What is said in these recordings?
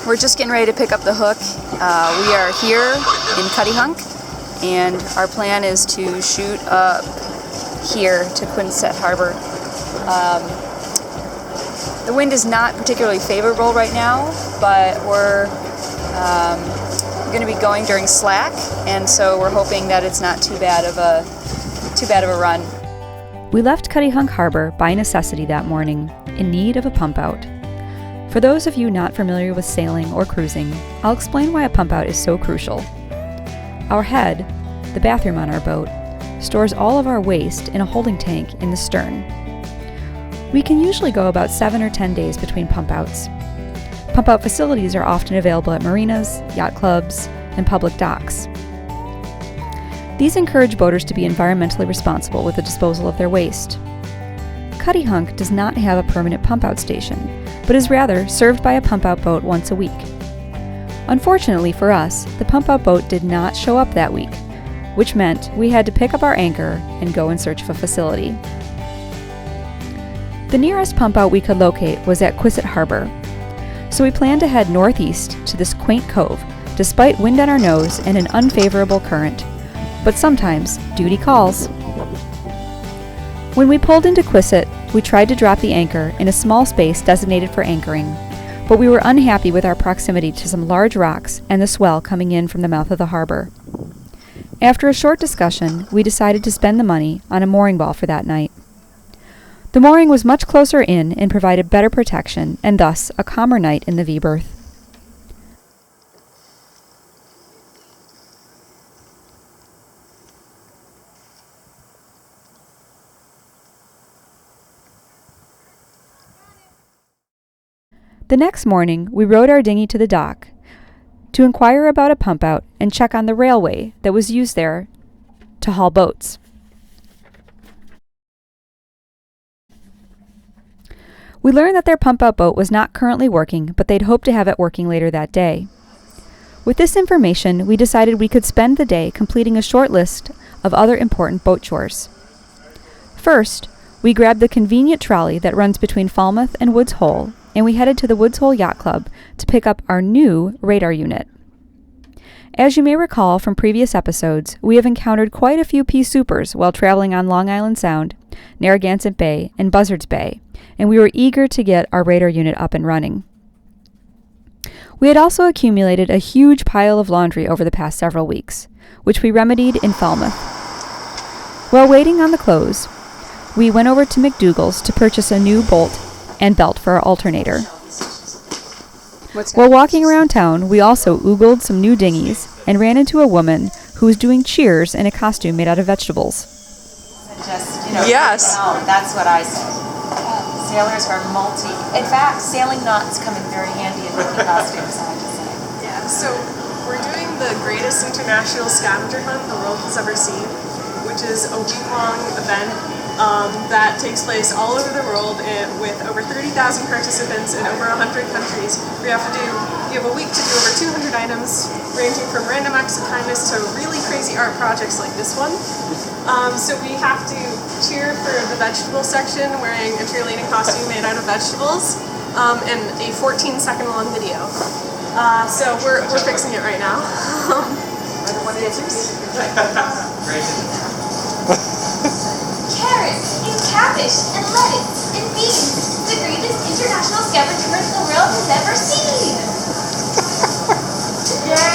We're just getting ready to pick up the hook. We are here in Cuttyhunk, and our plan is to shoot up here to Quinset Harbor. The wind is not particularly favorable right now, but we're going to be going during slack, and so we're hoping that it's not too bad of a run. We left Cuttyhunk Harbor by necessity that morning, in need of a pump out. For those of you not familiar with sailing or cruising, I'll explain why a pump out is so crucial. Our head, the bathroom on our boat, stores all of our waste in a holding tank in the stern. We can usually go about 7 or 10 days between pump outs. Pump out facilities are often available at marinas, yacht clubs, and public docks. These encourage boaters to be environmentally responsible with the disposal of their waste. Cuttyhunk does not have a permanent pump out station, but is rather served by a pump-out boat once a week. Unfortunately for us, the pump-out boat did not show up that week, which meant we had to pick up our anchor and go in search of a facility. The nearest pump-out we could locate was at Quinset Harbor, so we planned to head northeast to this quaint cove, despite wind on our nose and an unfavorable current. But sometimes, duty calls. When we pulled into Quinset, we tried to drop the anchor in a small space designated for anchoring, but we were unhappy with our proximity to some large rocks and the swell coming in from the mouth of the harbor. After a short discussion, we decided to spend the money on a mooring ball for that night. The mooring was much closer in and provided better protection, and thus a calmer night in the V-berth. The next morning, we rowed our dinghy to the dock to inquire about a pump-out and check on the railway that was used there to haul boats. We learned that their pump-out boat was not currently working, but they'd hoped to have it working later that day. With this information, we decided we could spend the day completing a short list of other important boat chores. First, we grabbed the convenient trolley that runs between Falmouth and Woods Hole, and we headed to the Woods Hole Yacht Club to pick up our new radar unit. As you may recall from previous episodes, we have encountered quite a few pea supers while traveling on Long Island Sound, Narragansett Bay, and Buzzards Bay, and we were eager to get our radar unit up and running. We had also accumulated a huge pile of laundry over the past several weeks, which we remedied in Falmouth. While waiting on the clothes, we went over to McDougall's to purchase a new bolt and belt for our alternator. While walking around town, we also oogled some new dinghies and ran into a woman who was doing cheers in a costume made out of vegetables. Yes. That's what I said. Sailors are multi. In fact, sailing knots come in very handy in making costumes, I have to say. Yeah, so we're doing the greatest international scavenger hunt the world has ever seen, which is a week-long event that takes place all over the world with over 30,000 participants in over 100 countries. You have a week to do over 200 items, ranging from random acts of kindness to really crazy art projects like this one. So we have to cheer for the vegetable section wearing a cheerleading costume made out of vegetables, and a 14-second long video. So we're fixing it right now. Carrots, and cabbage, and lettuce, and beans. The greatest international scavenger hunt the world has ever seen. Yay!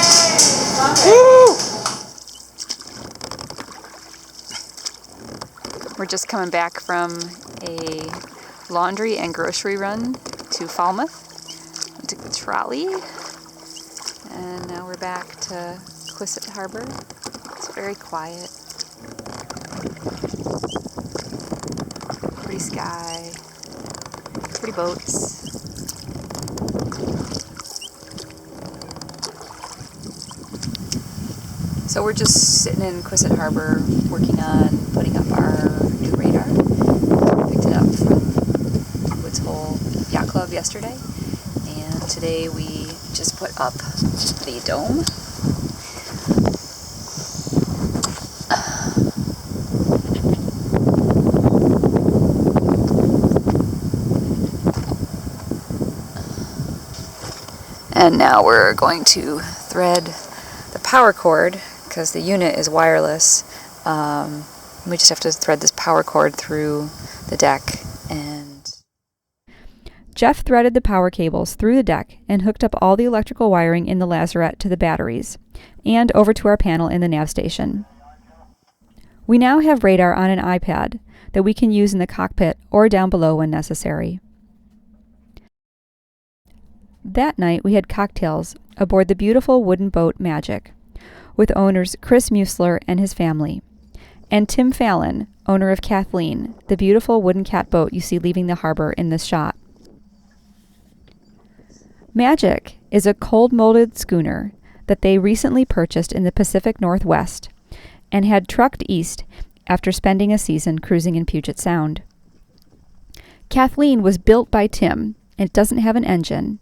We're just coming back from a laundry and grocery run to Falmouth. We took the trolley, and now we're back to Quinset Harbor. It's very quiet. Pretty sky, pretty boats. So we're just sitting in Quinset Harbor working on putting up our new radar. Picked it up from Woods Hole Yacht Club yesterday, and today we just put up the dome. And now we're going to thread the power cord, because the unit is wireless. We just have to thread this power cord through the deck. And Jeff threaded the power cables through the deck and hooked up all the electrical wiring in the lazarette to the batteries, and over to our panel in the nav station. We now have radar on an iPad that we can use in the cockpit or down below when necessary. That night we had cocktails aboard the beautiful wooden boat Magic, with owners Chris Musler and his family, and Tim Fallon, owner of Kathleen, the beautiful wooden cat boat you see leaving the harbor in this shot. Magic is a cold-molded schooner that they recently purchased in the Pacific Northwest and had trucked east after spending a season cruising in Puget Sound. Kathleen was built by Tim, and it doesn't have an engine,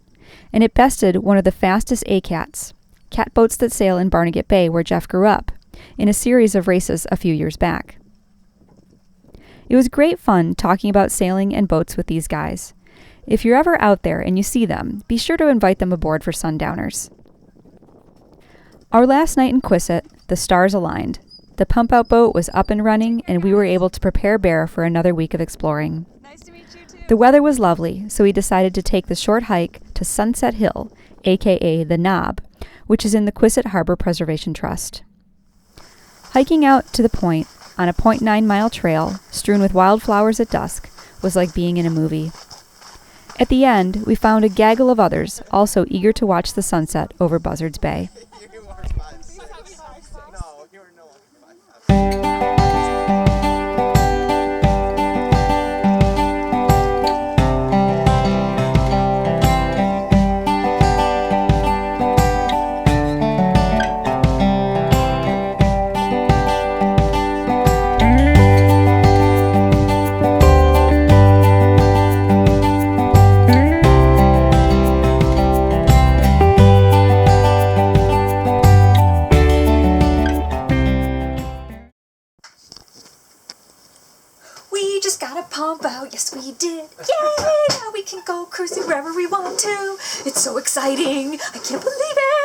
and it bested one of the fastest A-Cats, catboats that sail in Barnegat Bay where Jeff grew up, in a series of races a few years back. It was great fun talking about sailing and boats with these guys. If you're ever out there and you see them, be sure to invite them aboard for Sundowners. Our last night in Quisset, the stars aligned. The pump-out boat was up and running, and we were able to prepare Bear for another week of exploring. Nice to meet you too. The weather was lovely, so we decided to take the short hike to Sunset Hill, aka the Knob, which is in the Quisset Harbor Preservation Trust. Hiking out to the point on a 0.9-mile trail strewn with wildflowers at dusk was like being in a movie. At the end, we found a gaggle of others also eager to watch the sunset over Buzzards Bay. We just got a pump out, yes we did. Yay! Now we can go cruising wherever we want to. It's so exciting, I can't believe it.